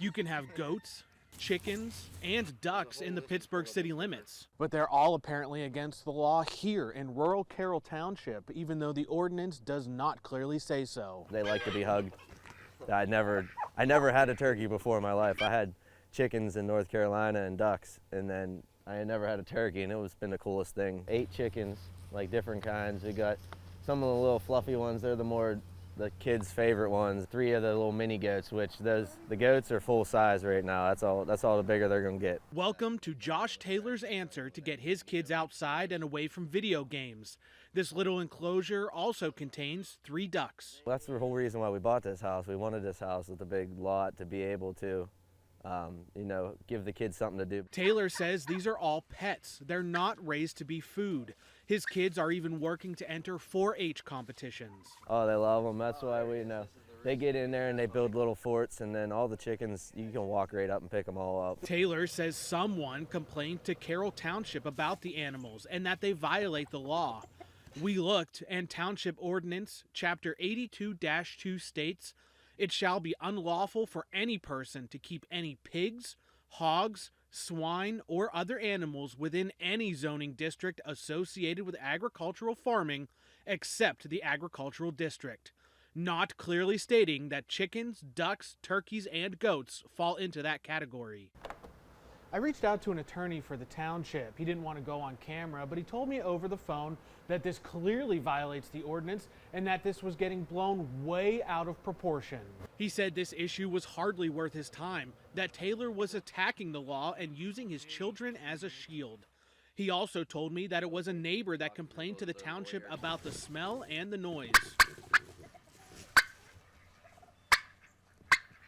You can have goats, chickens, and ducks in the Pittsburgh city limits. But they're all apparently against the law here in rural Carroll Township, even though the ordinance does not clearly say so. They like to be hugged. I never had a turkey before in my life. I had chickens in North Carolina and ducks, and then I had never had a turkey, and it's been the coolest thing. 8 chickens, like different kinds. We got some of the little fluffy ones. They're the kids' favorite ones. 3 of the little mini goats, which the goats are full size right now. That's all the bigger they're gonna get. Welcome to Josh Taylor's answer to get his kids outside and away from video games. This little enclosure also contains 3 ducks. Well, that's the whole reason why we bought this house. We wanted this house with a big lot to be able to give the kids something to do. Taylor says these are all pets. They're not raised to be food. His kids are even working to enter 4-H competitions. Oh, they love them. That's why they get in there and they build little forts, and then all the chickens, you can walk right up and pick them all up. Taylor says someone complained to Carroll Township about the animals and that they violate the law. We looked, and Township Ordinance Chapter 82-2 states, "It shall be unlawful for any person to keep any pigs, hogs, swine, or other animals within any zoning district associated with agricultural farming except the agricultural district," not clearly stating that chickens, ducks, turkeys, and goats fall into that category. I reached out to an attorney for the township. He didn't want to go on camera, but he told me over the phone that this clearly violates the ordinance and that this was getting blown way out of proportion. He said this issue was hardly worth his time, that Taylor was attacking the law and using his children as a shield. He also told me that it was a neighbor that complained to the township about the smell and the noise.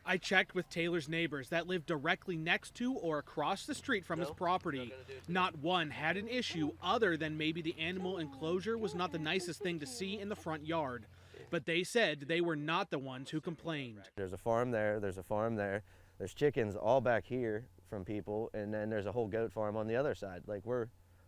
I checked with Taylor's neighbors that live directly next to or across the street from his property. Not one had an issue other than maybe the animal enclosure was not the nicest thing to see in the front yard. But they said they were not the ones who complained. There's a farm there, there's a farm there, there's chickens all back here from people, and then there's a whole goat farm on the other side.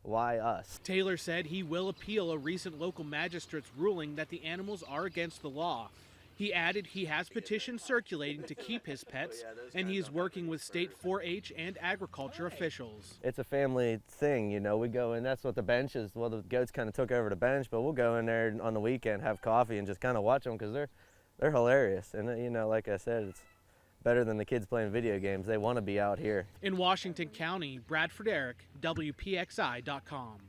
Why us? Taylor said he will appeal a recent local magistrate's ruling that the animals are against the law. He added he has petitions circulating to keep his pets, and he is working with state 4-H and agriculture officials. It's a family thing, we go in, that's what the bench is. Well, the goats kind of took over the bench, but we'll go in there on the weekend, have coffee, and just kind of watch them because they're hilarious. And, like I said, it's better than the kids playing video games. They want to be out here. In Washington County, Bradford Eric, WPXI.com.